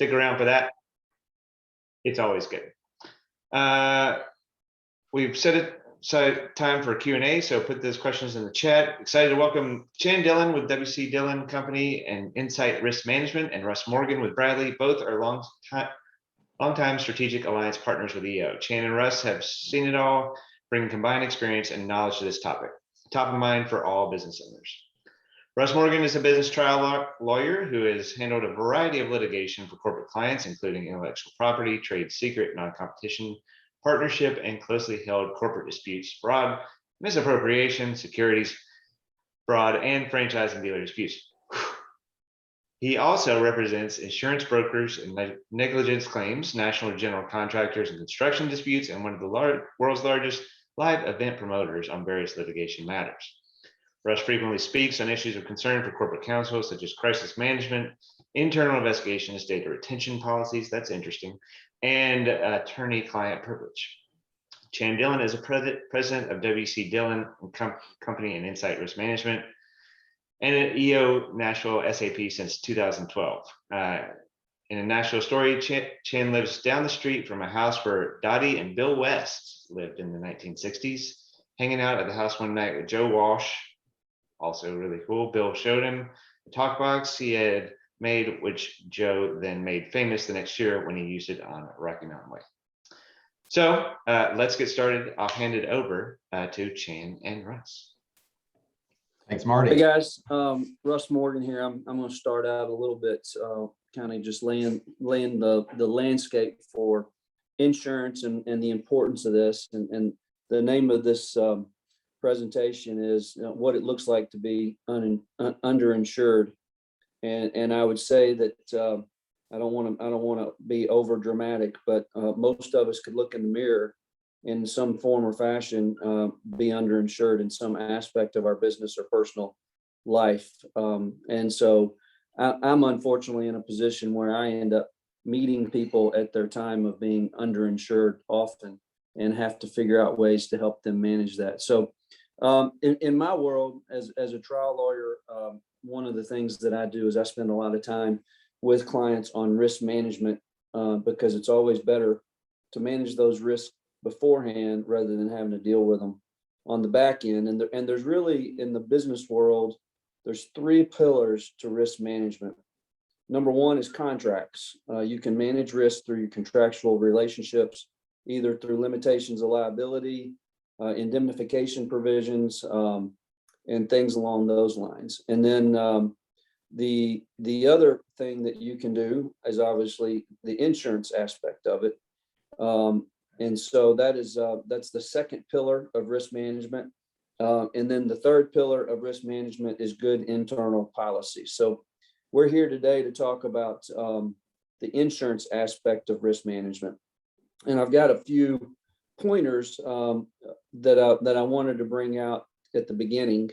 Stick around for that. It's always good. We've set it time for Q&A, so put those questions in the chat. Excited to welcome Chan Dillon with WC Dillon Company and Insight Risk Management, and Russ Morgan with Bradley. Both are longtime strategic alliance partners with EO. Chan and Russ have seen it all, bringing combined experience and knowledge to this topic. Top of mind for all business owners. Russ Morgan is a business trial lawyer who has handled a variety of litigation for corporate clients, including intellectual property, trade secret, non-competition, partnership, and closely held corporate disputes, fraud, misappropriation, securities fraud, and franchise and dealer disputes. He also represents insurance brokers and negligence claims, national general contractors and construction disputes, and one of the world's largest live event promoters on various litigation matters. Russ frequently speaks on issues of concern for corporate counsel, such as crisis management, internal investigations, data retention policies, that's interesting, and attorney-client privilege. Chan Dillon is a president of WC Dillon Company and Insight Risk Management, and an EO Nashville SAP since 2012. In a Nashville story, Chan lives down the street from a house where Dottie and Bill West lived in the 1960s, hanging out at the house one night with Joe Walsh, also really cool. Bill showed him the talk box he had made, which Joe then made famous the next year when he used it on Rocky Mountain Way. So let's get started. I'll hand it over to Chan and Russ. Thanks, Marty. Hey guys, Russ Morgan here. I'm going to start out a little bit, kind of just laying the landscape for insurance and the importance of this. And the name of this presentation is what it looks like to be underinsured. And I would say that I don't want to be over dramatic, but most of us could look in the mirror in some form or fashion, be underinsured in some aspect of our business or personal life. And so I'm unfortunately in a position where I end up meeting people at their time of being underinsured often and have to figure out ways to help them manage that. So in my world, as a trial lawyer, one of the things that I do is I spend a lot of time with clients on risk management because it's always better to manage those risks beforehand rather than having to deal with them on the back end. And there's really, in the business world, there's three pillars to risk management. Number one is contracts. You can manage risk through your contractual relationships, either through limitations of liability, indemnification provisions, and things along those lines. And then the other thing that you can do is obviously the insurance aspect of it. And so that's the second pillar of risk management. And then the third pillar of risk management is good internal policy. So we're here today to talk about the insurance aspect of risk management. And I've got a few pointers that I wanted to bring out at the beginning.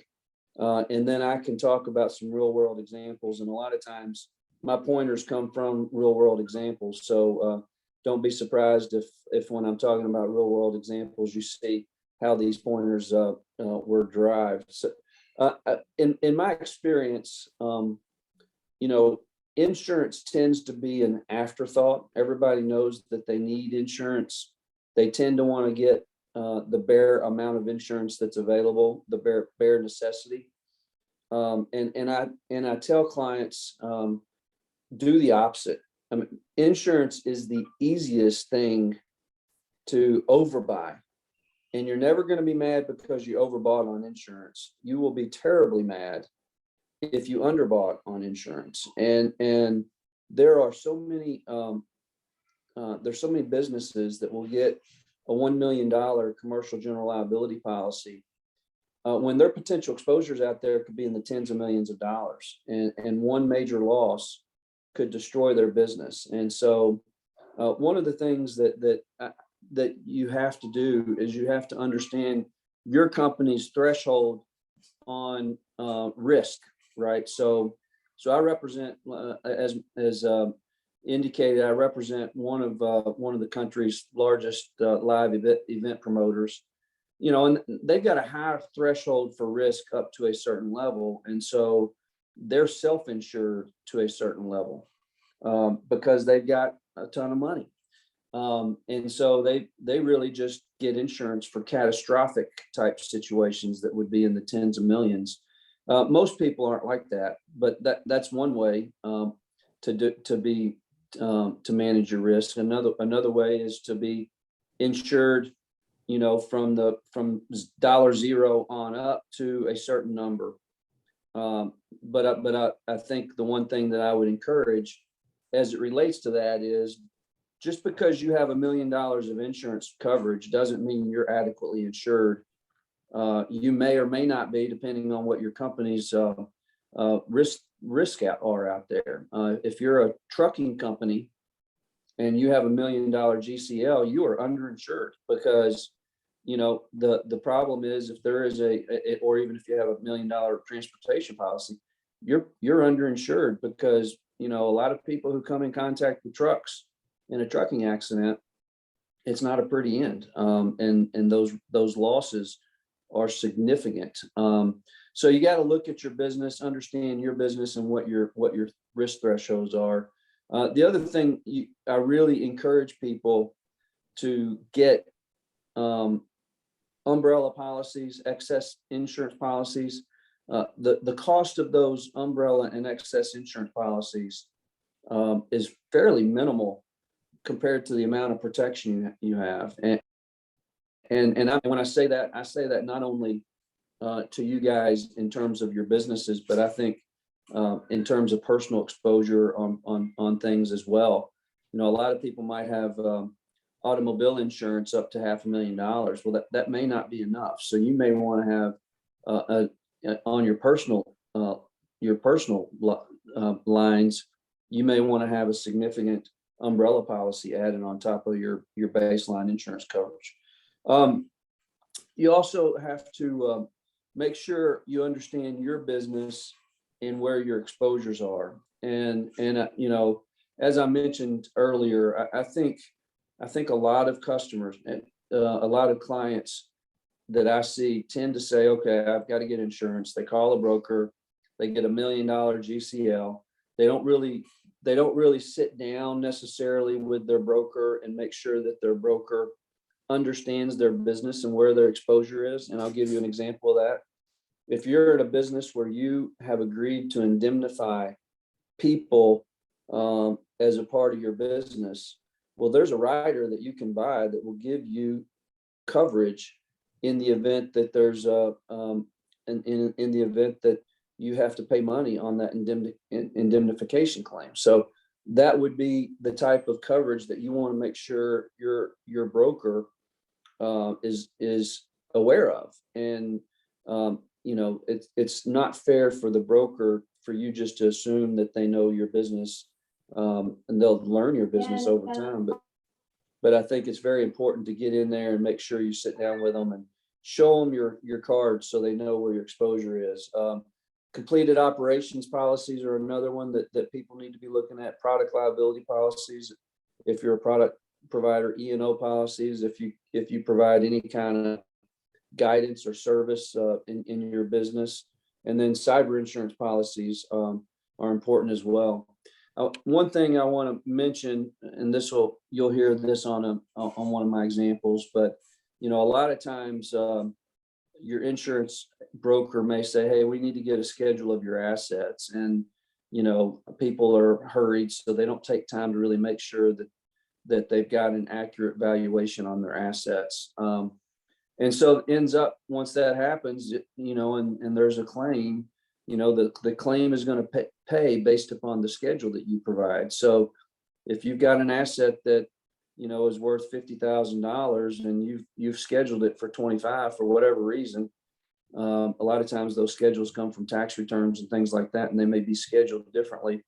And then I can talk about some real world examples. And a lot of times my pointers come from real world examples. So don't be surprised if when I'm talking about real world examples, you see how these pointers were derived. So in my experience, insurance tends to be an afterthought. Everybody knows that they need insurance. They tend to want to get the bare amount of insurance that's available, the bare necessity. And I tell clients, do the opposite. I mean, insurance is the easiest thing to overbuy. And you're never going to be mad because you overbought on insurance. You will be terribly mad if you underbought on insurance. And there are so many there's so many businesses that will get a $1 million commercial general liability policy when their potential exposures out there could be in the tens of millions of dollars, and one major loss could destroy their business. And so one of the things that you have to do is you have to understand your company's threshold on risk, right? So I represent, as indicated, I represent one of the country's largest live event promoters. And they've got a higher threshold for risk up to a certain level, and so they're self-insured to a certain level. because they've got a ton of money. And so they really just get insurance for catastrophic type situations that would be in the tens of millions. Most people aren't like that, but that's one way to manage your risk. Another way is to be insured, from $0 on up to a certain number. But I think the one thing that I would encourage as it relates to that is, just because you have $1 million of insurance coverage doesn't mean you're adequately insured. You may or may not be, depending on what your company's risk are out there. If you're a trucking company and you have $1 million GCL, you are underinsured, because the problem is, if there is or even if you have $1 million transportation policy, you're underinsured, because a lot of people who come in contact with trucks in a trucking accident, it's not a pretty end. And those losses are significant. So you got to look at your business, understand your business and what your risk thresholds are. The other thing I really encourage people to get umbrella policies, excess insurance policies. The cost of those umbrella and excess insurance policies is fairly minimal compared to the amount of protection you have. And when I say that not only to you guys in terms of your businesses, but I think in terms of personal exposure on things as well. A lot of people might have automobile insurance up to $500,000. Well, that may not be enough. So you may want to have on your personal lines, you may want to have a significant umbrella policy added on top of your baseline insurance coverage. You also have to make sure you understand your business and where your exposures are. And as I mentioned earlier, I think a lot of customers and a lot of clients that I see tend to say, okay, I've got to get insurance. They call a broker, they get $1 million GCL. They don't really sit down necessarily with their broker and make sure that their broker understands their business and where their exposure is. And I'll give you an example of that. If you're in a business where you have agreed to indemnify people as a part of your business, well, there's a rider that you can buy that will give you coverage in the event that there's in the event that you have to pay money on that indemnification claim. So that would be the type of coverage that you want to make sure your broker is aware of. And it's not fair for the broker for you just to assume that they know your business, and they'll learn your business over time. But I think it's very important to get in there and make sure you sit down with them and show them your cards so they know where your exposure is. Completed operations policies are another one that people need to be looking at. Product liability policies, if you're a product provider, E&O policies, if you provide any kind of guidance or service in your business. And then cyber insurance policies are important as well. One thing I want to mention, and you'll hear this on one of my examples, but a lot of times your insurance broker may say, hey, we need to get a schedule of your assets. And, people are hurried, so they don't take time to really make sure that they've got an accurate valuation on their assets. And so it ends up, once that happens, and there's a claim, the claim is going to pay based upon the schedule that you provide. So if you've got an asset that, is worth $50,000 and you've scheduled it for 25 for whatever reason, a lot of times those schedules come from tax returns and things like that, and they may be scheduled differently.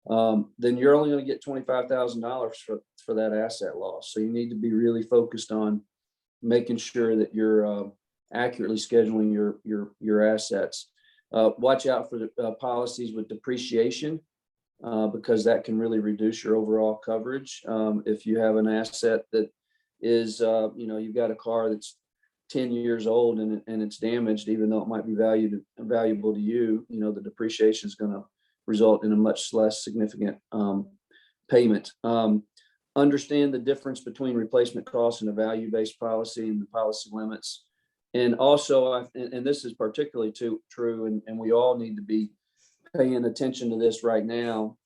Then you're only going to get $25,000 for that asset loss. So you need to be really focused on making sure that you're accurately scheduling your assets. Watch out for the policies with depreciation, because that can really reduce your overall coverage. If you have an asset that is, you've got a car that's 10 years old and it's damaged, even though it might be valuable to you, the depreciation is going to result in a much less significant payment. Understand the difference between replacement costs and a value-based policy and the policy limits. And also, and this is particularly true, and we all need to be paying attention to this right now,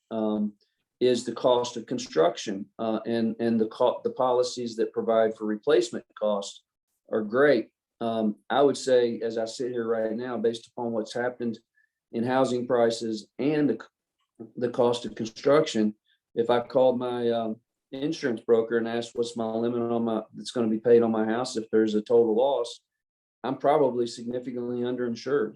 is the cost of construction, and the policies that provide for replacement costs are great. I would say, as I sit here right now, based upon what's happened in housing prices and the cost of construction, if I called my insurance broker and asked what's my limit on that's going to be paid on my house if there's a total loss, I'm probably significantly underinsured,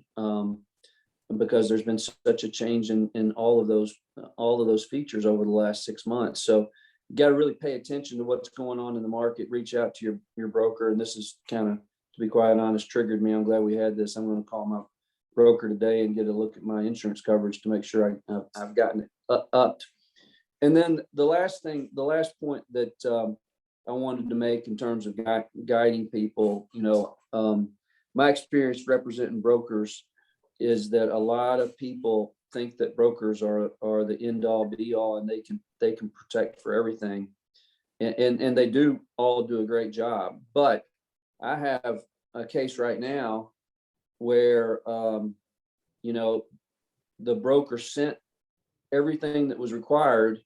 because there's been such a change in all of those features over the last 6 months. So you got to really pay attention to what's going on in the market. Reach out to your broker, and this is kind of, to be quite honest, triggered me. I'm glad we had this. I'm going to call my broker today and get a look at my insurance coverage to make sure I've gotten it upped. And then the last point that I wanted to make in terms of guiding people, my experience representing brokers is that a lot of people think that brokers are the end all be all, and they can protect for everything, and they do all do a great job. But I have a case right now where the broker sent everything that was required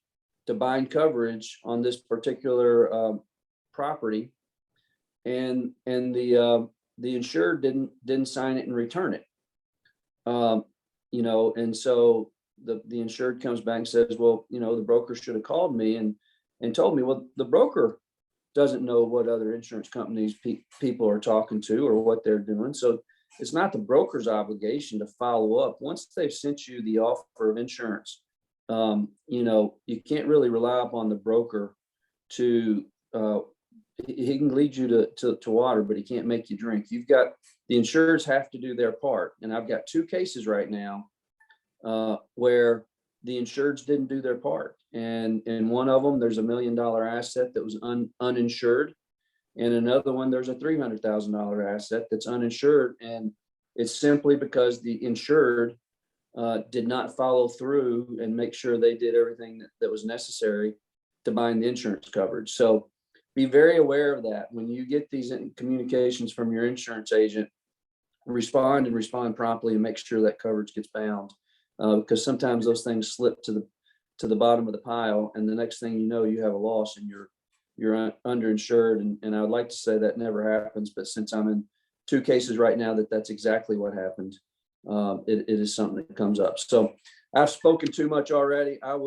to bind coverage on this particular property, and the insured didn't sign it and return it. And so the insured comes back and says, well, the broker should have called me and told me. Well, the broker doesn't know what other insurance companies people are talking to or what they're doing. So it's not the broker's obligation to follow up. Once they've sent you the offer of insurance, you can't really rely upon the broker to, he can lead you to water, but he can't make you drink. The insurers have to do their part. And I've got 2 cases right now where the insureds didn't do their part. And in one of them, there's $1 million asset that was uninsured. And another one, there's a $300,000 asset that's uninsured. And it's simply because the insured did not follow through and make sure they did everything that was necessary to bind the insurance coverage. So be very aware of that. When you get these communications from your insurance agent, respond promptly and make sure that coverage gets bound, because sometimes those things slip to the bottom of the pile, and the next thing you know, you have a loss and you're underinsured. And I would like to say that never happens, but since I'm in 2 cases right now that's exactly what happened, it is something that comes up. So I've spoken too much already. I'm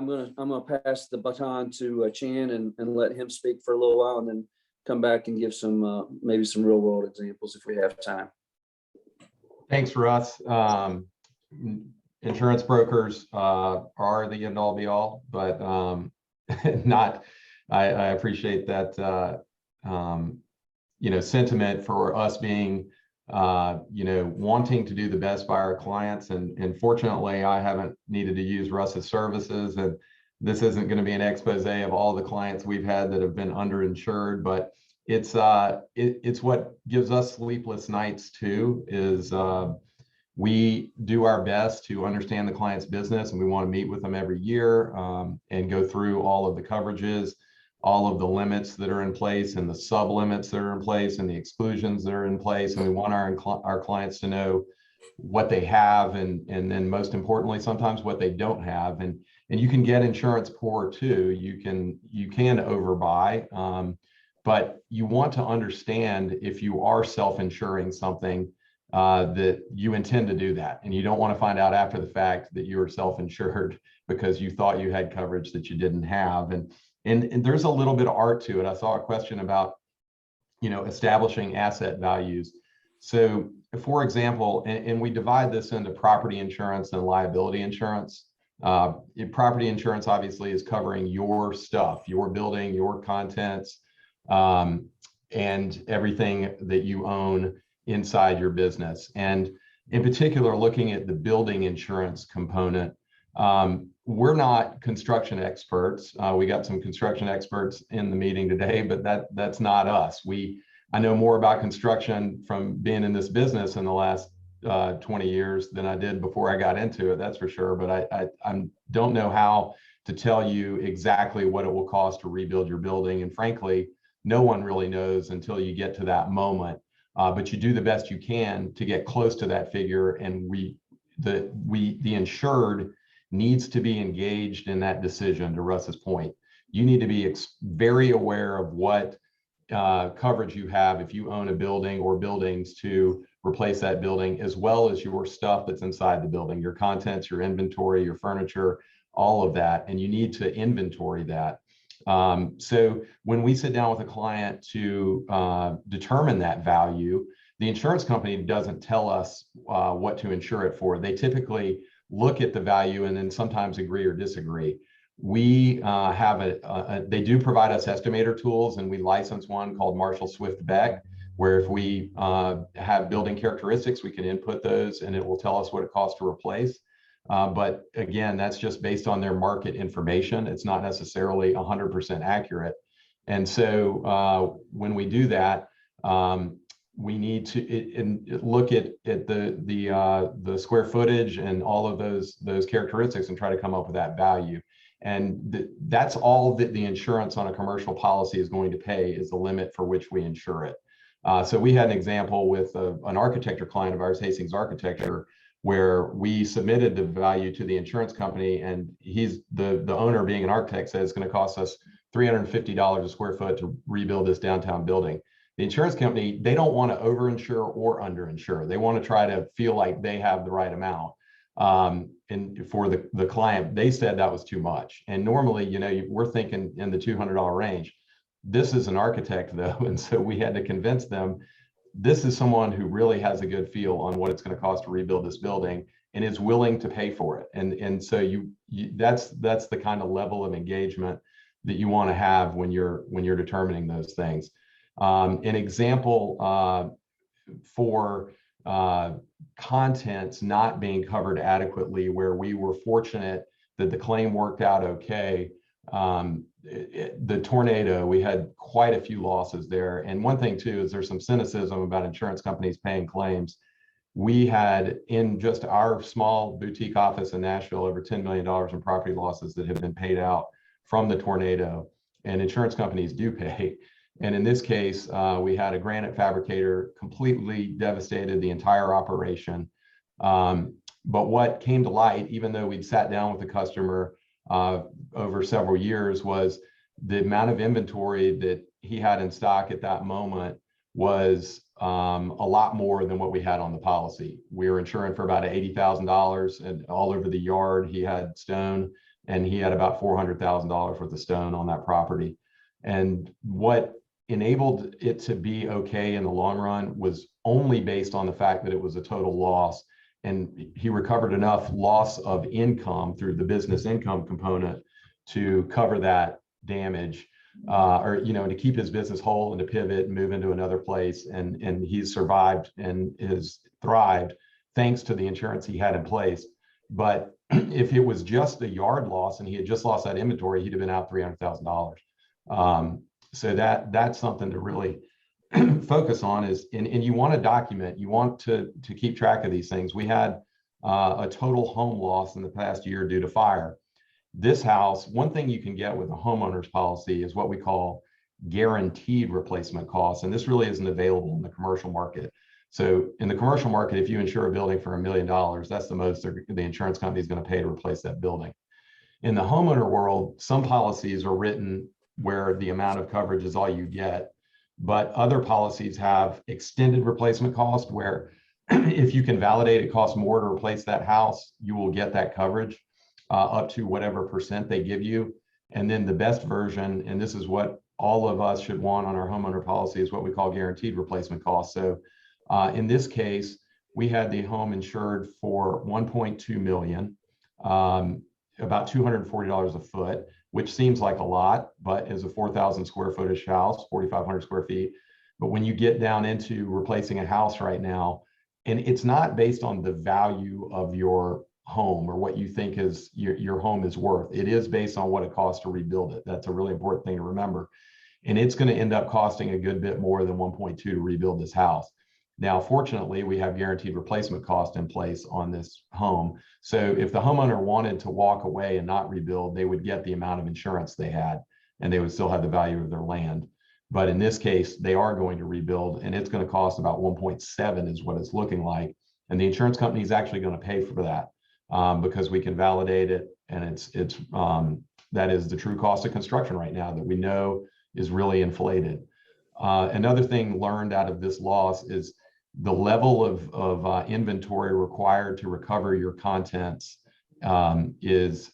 gonna pass the baton to Chan and let him speak for a little while, and then come back and give some maybe some real world examples if we have time. Thanks, Russ. Insurance brokers are the end all be all, but not. I appreciate that sentiment for us being wanting to do the best by our clients, and fortunately I haven't needed to use Russ's services, and this isn't going to be an expose of all the clients we've had that have been underinsured, but it's what gives us sleepless nights too, is we do our best to understand the client's business, and we want to meet with them every year and go through all of the coverages, all of the limits that are in place, and the sub limits that are in place, and the exclusions that are in place. And we want our clients to know what they have, and then most importantly, sometimes what they don't have. And you can get insurance poor too. You can overbuy, but you want to understand, if you are self-insuring something, that you intend to do that, and you don't want to find out after the fact that you were self-insured because you thought you had coverage that you didn't have. And there's a little bit of art to it. I saw a question about, establishing asset values. So for example, and we divide this into property insurance and liability insurance. Property insurance obviously is covering your stuff, your building, your contents, and everything that you own inside your business. And in particular, looking at the building insurance component, we're not construction experts. We got some construction experts in the meeting today, but that's not us. I know more about construction from being in this business in the last 20 years than I did before I got into it, that's for sure. But I don't know how to tell you exactly what it will cost to rebuild your building. And frankly, no one really knows until you get to that moment. But you do the best you can to get close to that figure. And the insured needs to be engaged in that decision. To Russ's point, you need to be very aware of what coverage you have if you own a building or buildings to replace that building, as well as your stuff that's inside the building, your contents, your inventory, your furniture, all of that. And you need to inventory that. So when we sit down with a client to determine that value, the insurance company doesn't tell us what to insure it for. They typically look at the value and then sometimes agree or disagree. We have they do provide us estimator tools, and we license one called Marshall Swift Beck, where if we have building characteristics, we can input those and it will tell us what it costs to replace. But again, that's just based on their market information. It's not necessarily 100% accurate. And so when we do that, we need to look at the square footage and all of those characteristics and try to come up with that value. And that's all that the insurance on a commercial policy is going to pay, is the limit for which we insure it. So we had an example with an architecture client of ours, Hastings Architecture, where we submitted the value to the insurance company, and he's the owner, being an architect, says it's going to cost us $350 a square foot to rebuild this downtown building. The insurance company, they don't want to overinsure or underinsure. They want to try to feel like they have the right amount. And for the client, they said that was too much. And normally, you know, we're thinking in the $200 range. This is an architect though, and so we had to convince them this is someone who really has a good feel on what it's going to cost to rebuild this building and is willing to pay for it. And so that's the kind of level of engagement that you want to have when you're determining those things. An example for contents not being covered adequately, where we were fortunate that the claim worked out okay. The tornado, we had quite a few losses there. And one thing too, is there's some cynicism about insurance companies paying claims. We had, in just our small boutique office in Nashville, over $10 million in property losses that have been paid out from the tornado, and insurance companies do pay. And in this case, we had a granite fabricator completely devastated the entire operation. But what came to light, even though we'd sat down with the customer over several years, was the amount of inventory that he had in stock at that moment was a lot more than what we had on the policy. We were insuring for about $80,000, and all over the yard he had stone, and he had about $400,000 worth of stone on that property. And what enabled it to be okay in the long run was only based on the fact that it was a total loss. And he recovered enough loss of income through the business income component to cover that damage, or, you know, to keep his business whole and to pivot and move into another place. And he's survived and has thrived thanks to the insurance he had in place. But if it was just a yard loss and he had just lost that inventory, he'd have been out $300,000. So that's something to really focus on, is, and you want to document, you want to keep track of these things. We had a total home loss in the past year due to fire. This house, one thing you can get with a homeowner's policy is what we call guaranteed replacement costs. And this really isn't available in the commercial market. So in the commercial market, if you insure a building for $1 million, that's the most the insurance company is going to pay to replace that building. In the homeowner world, some policies are written where the amount of coverage is all you get, but other policies have extended replacement cost, where if you can validate it costs more to replace that house, you will get that coverage up to whatever percent they give you. And then the best version, and this is what all of us should want on our homeowner policy, is what we call guaranteed replacement costs. So in this case, we had the home insured for $1.2 million, about $240 a foot, which seems like a lot, but is a 4,000 square footish house, 4,500 square feet. But when you get down into replacing a house right now, and it's not based on the value of your home or what you think is your home is worth, it is based on what it costs to rebuild it. That's a really important thing to remember. And it's going to end up costing a good bit more than 1.2 to rebuild this house. Now, fortunately, we have guaranteed replacement cost in place on this home. So if the homeowner wanted to walk away and not rebuild, they would get the amount of insurance they had, and they would still have the value of their land. But in this case, they are going to rebuild, and it's going to cost about 1.7 is what it's looking like. And the insurance company is actually going to pay for that because we can validate it, and that is the true cost of construction right now that we know is really inflated. Another thing learned out of this loss is the level of inventory required to recover your contents is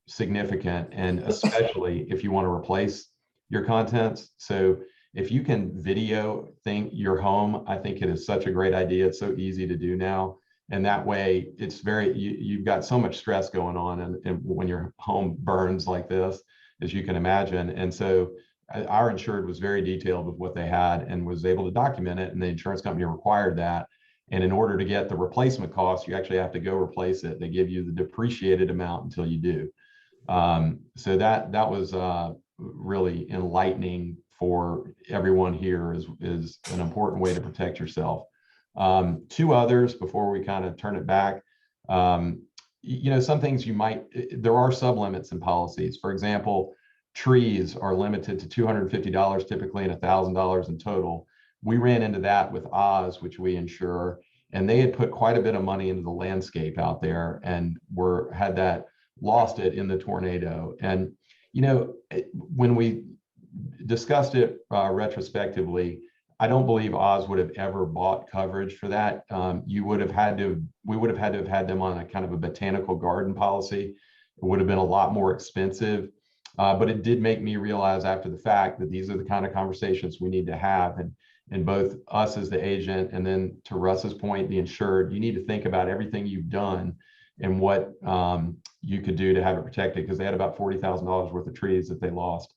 significant, and especially if you want to replace your contents. So if you can video your home, I think it is such a great idea. It's so easy to do now. And that way it's you've got so much stress going on and when your home burns like this, as you can imagine. And so our insured was very detailed with what they had and was able to document it, and the insurance company required that. And in order to get the replacement cost, you actually have to go replace it. They give you the depreciated amount until you do. So that was really enlightening for everyone here, is an important way to protect yourself. Two others before we kind of turn it back. Some things there are sublimits in policies. For example, trees are limited to $250 typically and $1,000 in total. We ran into that with Oz, which we insure, and they had put quite a bit of money into the landscape out there and lost it in the tornado. And when we discussed it retrospectively, I don't believe Oz would have ever bought coverage for that. We would have had to have had them on a kind of a botanical garden policy. It would have been a lot more expensive. But it did make me realize after the fact that these are the kind of conversations we need to have. And both us as the agent, and then to Russ's point, the insured, you need to think about everything you've done and what you could do to have it protected, because they had about $40,000 worth of trees that they lost,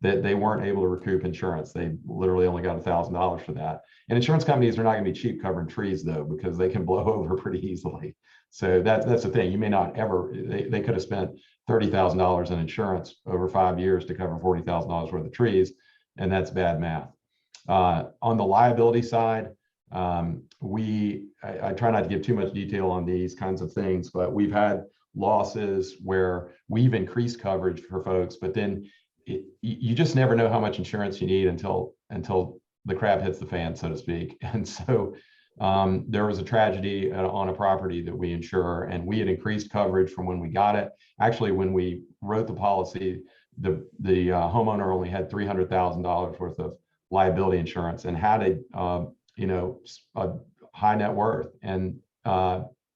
that they weren't able to recoup insurance. They literally only got $1,000 for that. And insurance companies are not going to be cheap covering trees, though, because they can blow over pretty easily. So that's the thing. You may not ever, they could have spent $30,000 in insurance over 5 years to cover $40,000 worth of trees, and that's bad math. On the liability side, I try not to give too much detail on these kinds of things, but we've had losses where we've increased coverage for folks, but then you just never know how much insurance you need until the crap hits the fan, so to speak. And so there was a tragedy on a property that we insure, and we had increased coverage from when we got it. Actually, when we wrote the policy, the homeowner only had $300,000 worth of liability insurance and had a high net worth. And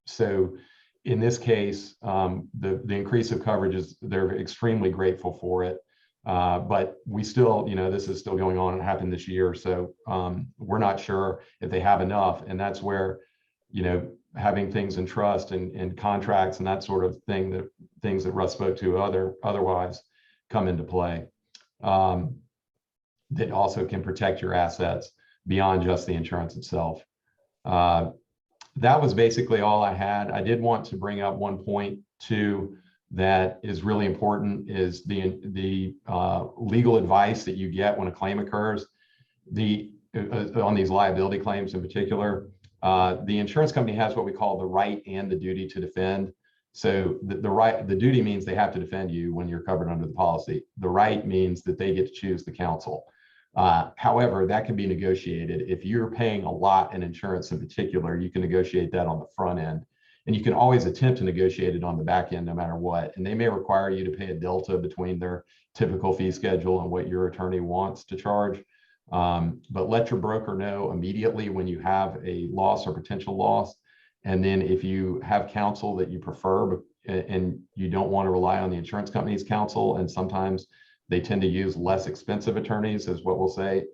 so in this case, the increase of coverage they're extremely grateful for it. But we still, this is still going on. It happened this year. So we're not sure if they have enough. And that's where, having things in trust and contracts and that sort of thing, things that Russ spoke to otherwise come into play. That also can protect your assets beyond just the insurance itself. That was basically all I had. I did want to bring up one point too that is really important, is the legal advice that you get when a claim occurs. On these liability claims in particular, the insurance company has what we call the right and the duty to defend. So the duty means they have to defend you when you're covered under the policy. The right means that they get to choose the counsel. However, that can be negotiated. If you're paying a lot in insurance in particular, you can negotiate that on the front end. And you can always attempt to negotiate it on the back end no matter what. And they may require you to pay a delta between their typical fee schedule and what your attorney wants to charge. But let your broker know immediately when you have a loss or potential loss. And then if you have counsel that you prefer and you don't want to rely on the insurance company's counsel, and sometimes they tend to use less expensive attorneys, is what we'll say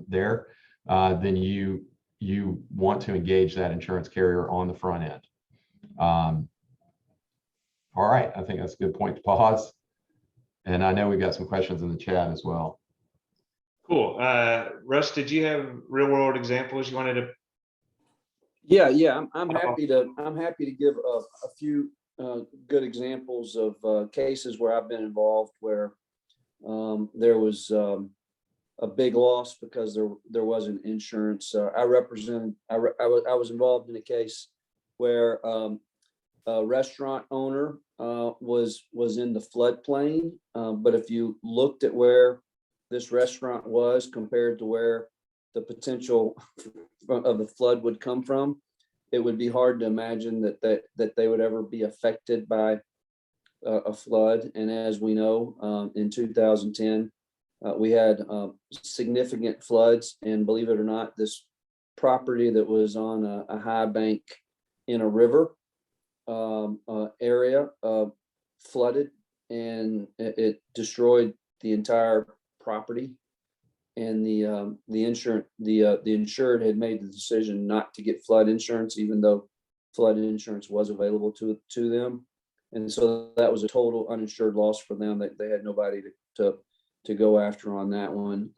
there, then you want to engage that insurance carrier on the front end. All right, I think that's a good point to pause. And I know we've got some questions in the chat as well. Cool. Russ, did you have real world examples you wanted to? Yeah. I'm happy to give a few good examples of cases where I've been involved, where there was a big loss because there wasn't insurance. I was involved in a case where a restaurant owner was in the floodplain, but if you looked at where this restaurant was compared to where the potential of the flood would come from, it would be hard to imagine that they would ever be affected by a flood. And as we know, in 2010, we had significant floods, and believe it or not, this property that was on a high bank in a river area flooded, and it destroyed the entire property. And the insured had made the decision not to get flood insurance, even though flood insurance was available to them. And so that was a total uninsured loss for them. They had nobody to go after on that one.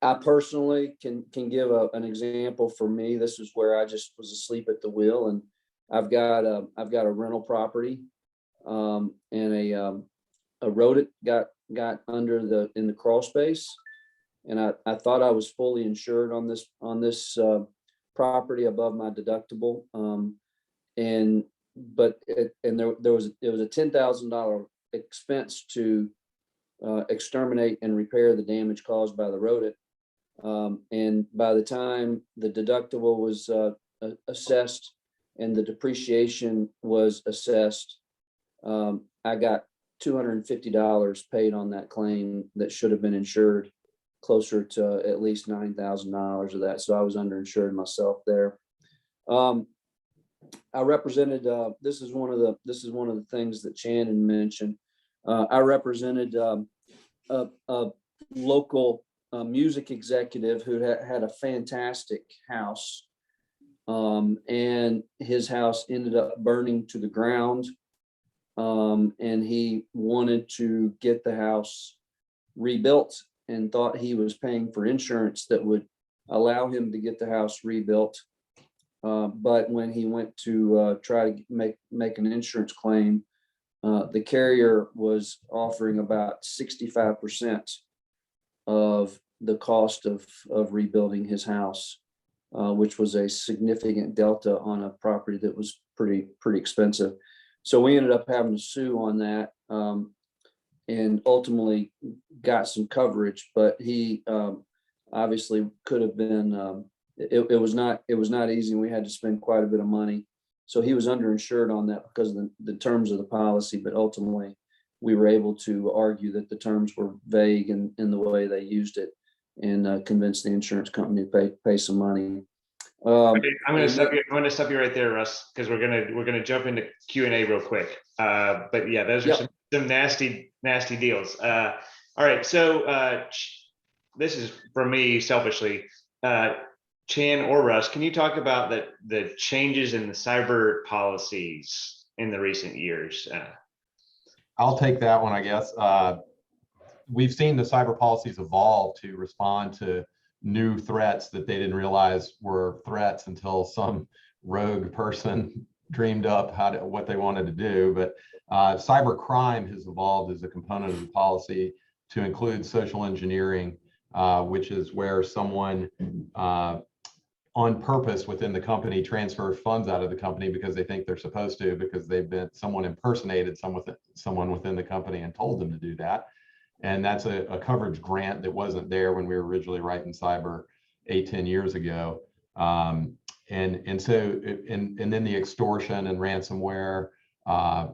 I personally can give an example for me. This is where I just was asleep at the wheel, and I've got a rental property, and a rodent got under in the crawl space, and I thought I was fully insured on this property above my deductible, and there was a $10,000 expense to exterminate and repair the damage caused by the rodent. And by the time the deductible was assessed and the depreciation was assessed, I got $250 paid on that claim that should have been insured, closer to at least $9,000 of that. So I was underinsured myself there. I represented. This is one of the things that Shannon mentioned. I represented a local music executive who had a fantastic house, and his house ended up burning to the ground, and he wanted to get the house rebuilt and thought he was paying for insurance that would allow him to get the house rebuilt. But when he went to try to make an insurance claim, the carrier was offering about 65% of the cost of rebuilding his house, which was a significant delta on a property that was pretty expensive. So we ended up having to sue on that, and ultimately got some coverage. But he obviously could have been. It was not easy, and we had to spend quite a bit of money. So he was underinsured on that because of the terms of the policy. But ultimately, we were able to argue that the terms were vague in the way they used it, and convince the insurance company to pay some money. Okay, I'm going to stop you right there, Russ, because we're gonna jump into Q&A real quick. But yeah, those are some nasty deals. All right, so this is for me selfishly. Chan or Russ, can you talk about the changes in the cyber policies in the recent years? I'll take that one, I guess. We've seen the cyber policies evolve to respond to new threats that they didn't realize were threats until some rogue person dreamed up what they wanted to do. But cyber crime has evolved as a component of the policy to include social engineering, which is where someone on purpose within the company transfer funds out of the company because they think they're supposed to, because someone impersonated someone within the company and told them to do that. And that's a coverage grant that wasn't there when we were originally writing cyber 8-10 years ago. And then the extortion and ransomware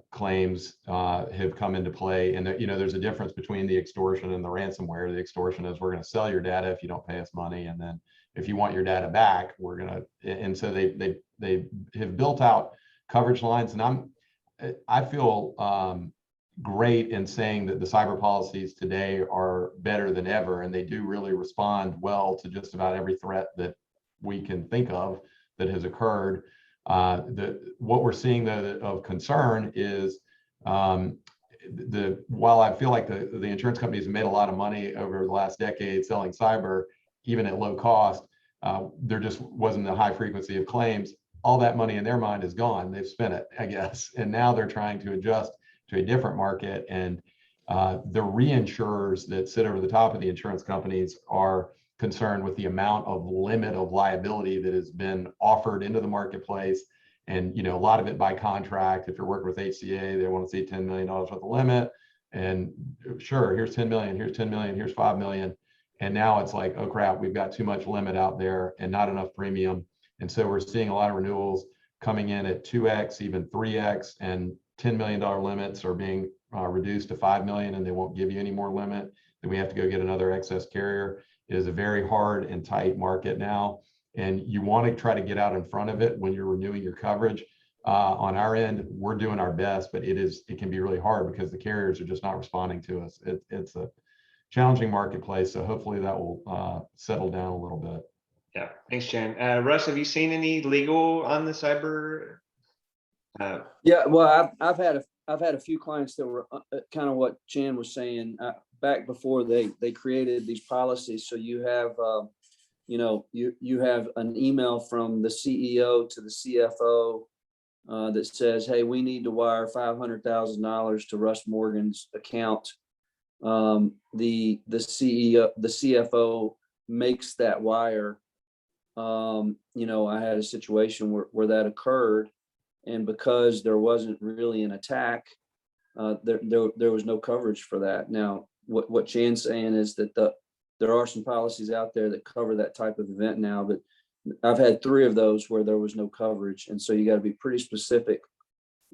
claims have come into play. And there's a difference between the extortion and the ransomware. The extortion is, we're going to sell your data if you don't pay us money, and then if you want your data back, we're going to. And so they have built out coverage lines, and I feel great in saying that the cyber policies today are better than ever, and they do really respond well to just about every threat that we can think of that has occurred. What we're seeing though of concern is while I feel like the insurance companies have made a lot of money over the last decade selling cyber, even at low cost, there just wasn't a high frequency of claims. All that money in their mind is gone. They've spent it, I guess, and now they're trying to adjust to a different market. And The reinsurers that sit over the top of the insurance companies are concerned with the amount of limit of liability that has been offered into the marketplace. And, a lot of it by contract. If you're working with HCA, they want to see $10 million worth of limit. And sure, here's 10 million, here's 10 million, here's 5 million. And now it's like, oh crap, we've got too much limit out there and not enough premium. And so we're seeing a lot of renewals coming in at 2x, even 3x, and $10 million limits are being reduced to 5 million, and they won't give you any more limit. Then we have to go get another excess carrier. It is a very hard and tight market now. And you want to try to get out in front of it when you're renewing your coverage. On our end, we're doing our best, but it can be really hard because the carriers are just not responding to us. It's a challenging marketplace. So hopefully that will settle down a little bit. Yeah, thanks, Chan. Russ, have you seen any legal on the cyber? Yeah, well, I've had a few clients that were kind of what Chan was saying back before they created these policies. So you have you have an email from the CEO to the CFO that says, hey, we need to wire $500,000 to Russ Morgan's account. The CFO makes that wire. I had a situation where that occurred, and because there wasn't really an attack, there was no coverage for that. Now, what Chan's saying is that there are some policies out there that cover that type of event now, but I've had 3 of those where there was no coverage. And so you got to be pretty specific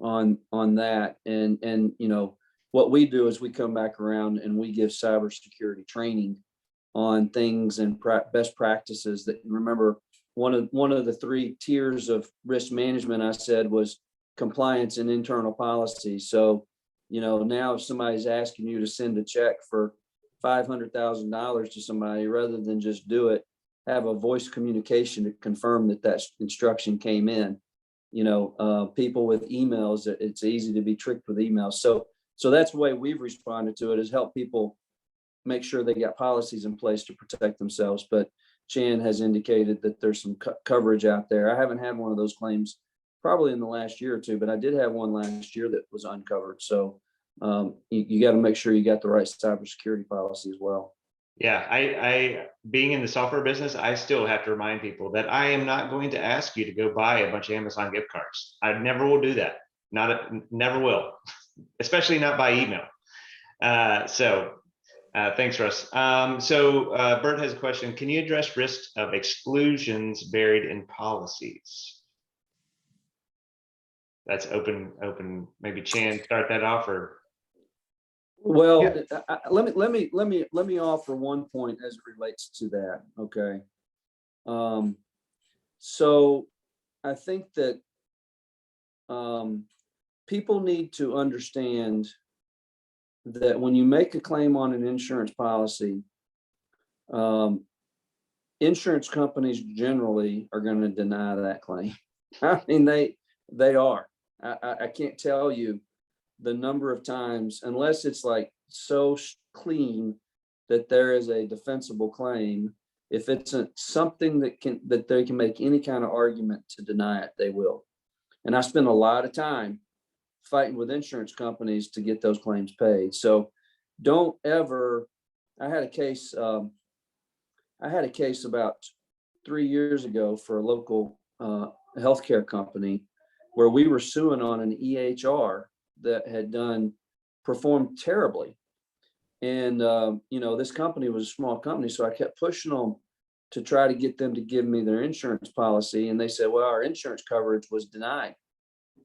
on that. And what we do is we come back around and we give cybersecurity training on things and best practices. That, remember, one of the 3 tiers of risk management I said was compliance and internal policy. So, now if somebody's asking you to send a check for $500,000 to somebody, rather than just do it, have a voice communication to confirm that instruction came in. People with emails, it's easy to be tricked with emails. So that's the way we've responded to it, is help people make sure they got policies in place to protect themselves. But Chan has indicated that there's some coverage out there. I haven't had one of those claims probably in the last year or 2, but I did have one last year that was uncovered. So you got to make sure you got the right cybersecurity policy as well. Yeah, I being in the software business, I still have to remind people that I am not going to ask you to go buy a bunch of Amazon gift cards. I never will do that. Never will, especially not by email. Thanks, Russ. Bert has a question. Can you address risks of exclusions buried in policies? That's open. Maybe Chan, start that off, or. Well, yeah. Let me offer one point as it relates to that. Okay. So I think that people need to understand that when you make a claim on an insurance policy, insurance companies generally are going to deny that claim. I mean, they are. I can't tell you the number of times, unless it's like so clean that there is a defensible claim. If it's something that they can make any kind of argument to deny it, they will. And I spend a lot of time fighting with insurance companies to get those claims paid. So don't ever. I had a case about 3 years ago for a local healthcare company where we were suing on an EHR that had performed terribly. And, this company was a small company. So I kept pushing them to try to get them to give me their insurance policy. And they said, well, our insurance coverage was denied,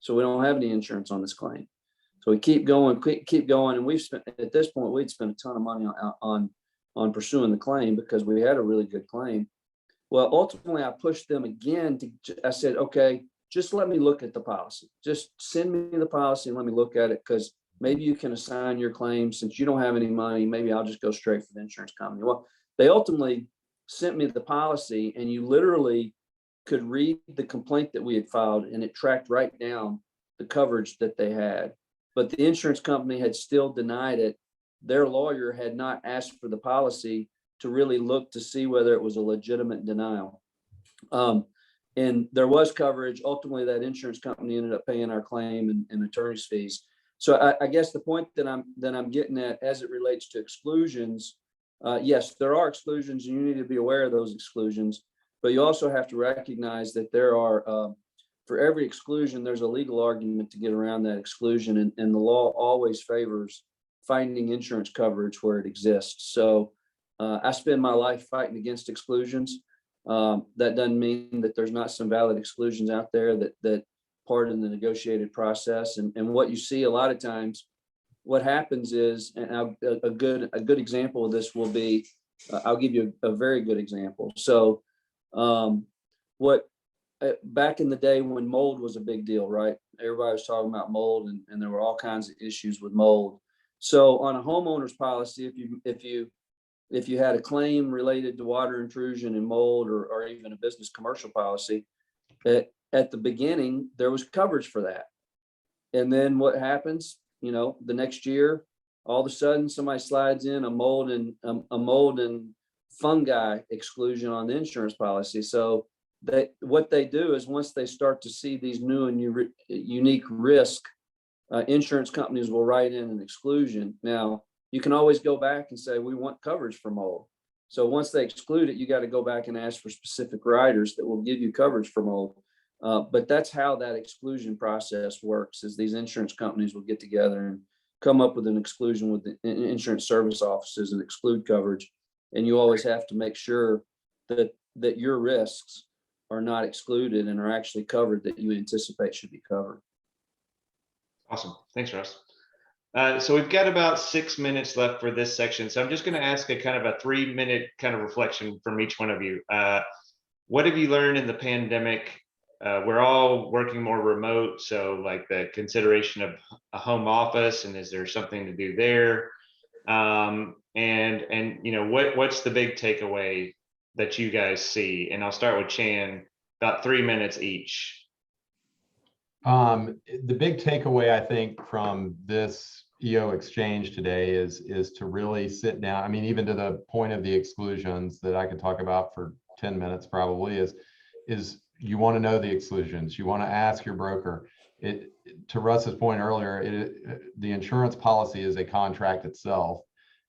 so we don't have any insurance on this claim. So we keep going. And at this point, we'd spent a ton of money on pursuing the claim because we had a really good claim. Well, ultimately I pushed them again I said, okay, just let me look at the policy. Just send me the policy and let me look at it, because maybe you can assign your claim. Since you don't have any money, maybe I'll just go straight for the insurance company. Well, they ultimately sent me the policy, and you literally could read the complaint that we had filed, and it tracked right down the coverage that they had. But the insurance company had still denied it. Their lawyer had not asked for the policy to really look to see whether it was a legitimate denial. And there was coverage. Ultimately, that insurance company ended up paying our claim and attorney's fees. So I guess the point that I'm getting at as it relates to exclusions, yes, there are exclusions and you need to be aware of those exclusions, but you also have to recognize that there are, for every exclusion, there's a legal argument to get around that exclusion, and the law always favors finding insurance coverage where it exists. So I spend my life fighting against exclusions. That doesn't mean that there's not some valid exclusions out there that part in the negotiated process. And what you see a lot of times, what happens is, and a good example of this will be, I'll give you a very good example. So back in the day when mold was a big deal, right? Everybody was talking about mold, and there were all kinds of issues with mold. So on a homeowner's policy, if you had a claim related to water intrusion and mold, or even a business commercial policy, at the beginning, there was coverage for that. And then what happens, the next year, all of a sudden somebody slides in a mold and fungi exclusion on the insurance policy. So what they do is, once they start to see these new and unique risk, insurance companies will write in an exclusion. Now, you can always go back and say, we want coverage for mold. So once they exclude it, you got to go back and ask for specific riders that will give you coverage for mold. But that's how that exclusion process works, is these insurance companies will get together and come up with an exclusion with the insurance service offices and exclude coverage. And you always have to make sure that your risks are not excluded and are actually covered, that you anticipate should be covered. Awesome. Thanks, Russ. So we've got about 6 minutes left for this section. So I'm just going to ask a kind of a 3-minute kind of reflection from each one of you. What have you learned in the pandemic? We're all working more remote, so like the consideration of a home office, and is there something to do there? And what's the big takeaway that you guys see? And I'll start with Chan, about 3 minutes each. The big takeaway, I think, from this EO exchange today is to really sit down. I mean, even to the point of the exclusions that I could talk about for 10 minutes probably, is you want to know the exclusions. You want to ask your broker. To Russ's point earlier, the insurance policy is a contract itself,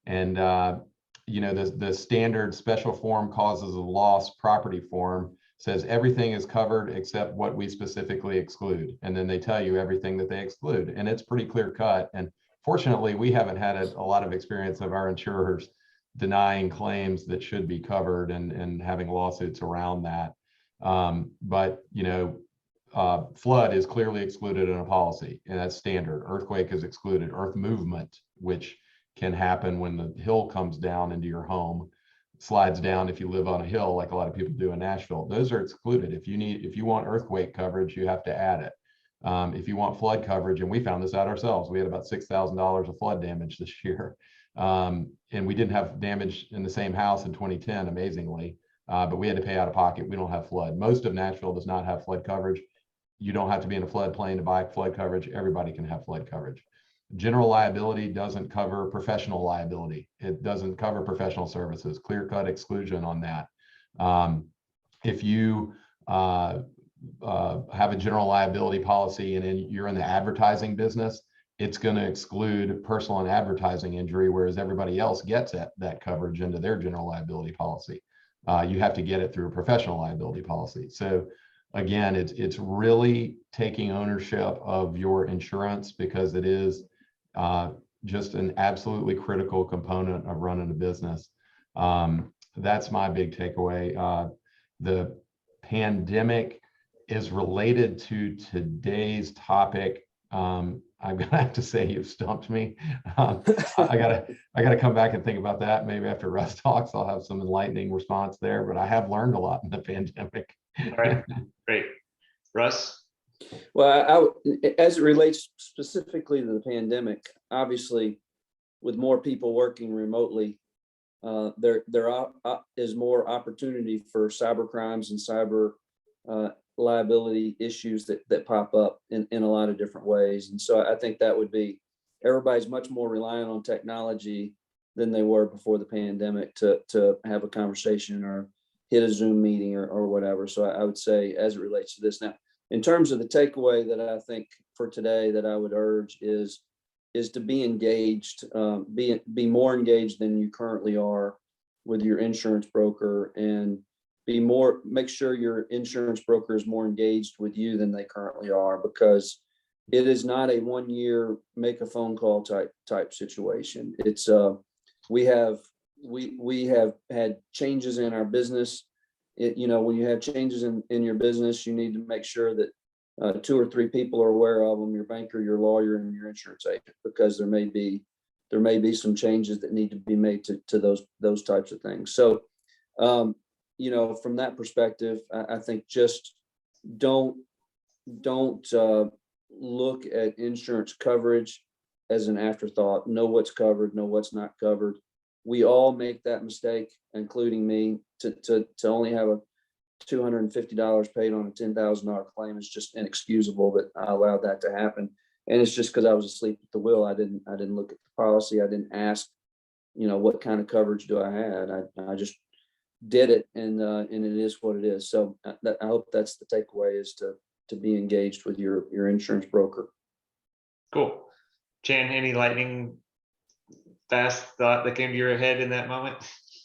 and the standard special form causes of loss property form says everything is covered except what we specifically exclude, and then they tell you everything that they exclude, and it's pretty clear cut. And fortunately, we haven't had a lot of experience of our insurers denying claims that should be covered and having lawsuits around that. But flood is clearly excluded in a policy, and that's standard. Earthquake is excluded. Earth movement, which can happen when the hill comes down into your home, slides down if you live on a hill, like a lot of people do in Nashville. Those are excluded. If you want earthquake coverage, you have to add it. If you want flood coverage, and we found this out ourselves, we had about $6,000 of flood damage this year. And we didn't have damage in the same house in 2010, amazingly, but we had to pay out of pocket. We don't have flood. Most of Nashville does not have flood coverage. You don't have to be in a floodplain to buy flood coverage. Everybody can have flood coverage. General liability doesn't cover professional liability. It doesn't cover professional services. Clear-cut exclusion on that. If you have a general liability policy and then you're in the advertising business, it's going to exclude personal and advertising injury, whereas everybody else gets that coverage into their general liability policy. You have to get it through a professional liability policy. So again, it's really taking ownership of your insurance, because it is just an absolutely critical component of running a business. That's my big takeaway. The pandemic is related to today's topic. I'm gonna have to say you've stumped me. I gotta come back and think about that. Maybe after Russ talks, I'll have some enlightening response there. But I have learned a lot in the pandemic. All right, great, Russ. Well, as it relates specifically to the pandemic, obviously, with more people working remotely, there is more opportunity for cyber crimes and cyber liability issues that pop up in a lot of different ways. And so I think that would be, everybody's much more reliant on technology than they were before the pandemic to have a conversation or hit a Zoom meeting or whatever. So I would say, as it relates to this now, in terms of the takeaway that I think for today that I would urge is, is to be engaged, be more engaged than you currently are with your insurance broker, and make sure your insurance broker is more engaged with you than they currently are, because it is not a 1 year make a phone call type situation. It's we have had changes in our business. When you have changes in your business, you need to make sure that 2 or 3 people are aware of them: your banker, your lawyer, and your insurance agent, because there may be some changes that need to be made to those types of things. So, from that perspective, I think just don't look at insurance coverage as an afterthought. Know what's covered, know what's not covered. We all make that mistake, including me. To only have a $250 paid on a $10,000 claim is just inexcusable that I allowed that to happen. And it's just because I was asleep at the wheel. I didn't look at the policy. I didn't ask, what kind of coverage do I had. I just did it, and it is what it is. So I hope that's the takeaway, is to be engaged with your insurance broker. Cool. Chan, any lightning fast thought that came to your head in that moment?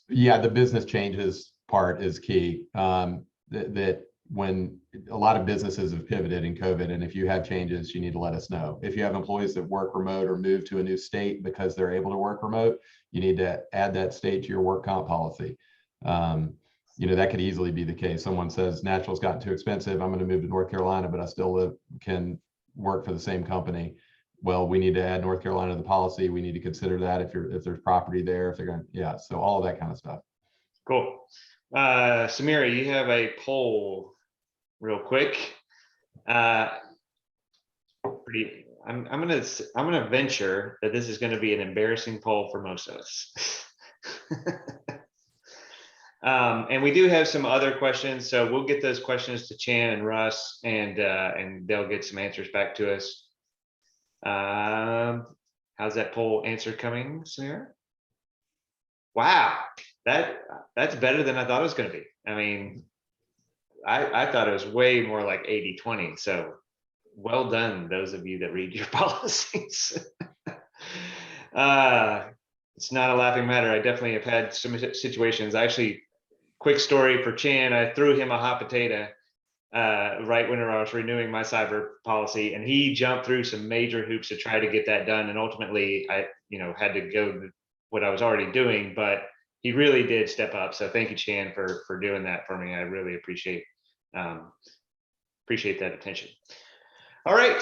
Yeah, the business changes part is key. That when a lot of businesses have pivoted in COVID, and if you have changes, you need to let us know. If you have employees that work remote or move to a new state because they're able to work remote, you need to add that state to your work comp policy. That could easily be the case. Someone says Nashville's gotten too expensive, I'm going to move to North Carolina, but I still can work for the same company. Well, we need to add North Carolina to the policy. We need to consider that if there's property there, if they're going to, yeah. So all of that kind of stuff. Cool. Samira, you have a poll real quick. I'm gonna venture that this is going to be an embarrassing poll for most of us. And we do have some other questions, so we'll get those questions to Chan and Russ, and they'll get some answers back to us. How's that poll answer coming, Samira? Wow, that's better than I thought it was going to be. I mean, I thought it was way more like 80-20. So well done, those of you that read your policies. It's not a laughing matter. I definitely have had some situations. Actually, quick story for Chan, I threw him a hot potato right when I was renewing my cyber policy, and he jumped through some major hoops to try to get that done. And ultimately I, had to go what I was already doing, but he really did step up. So thank you, Chan, for doing that for me. I really appreciate that attention. All right.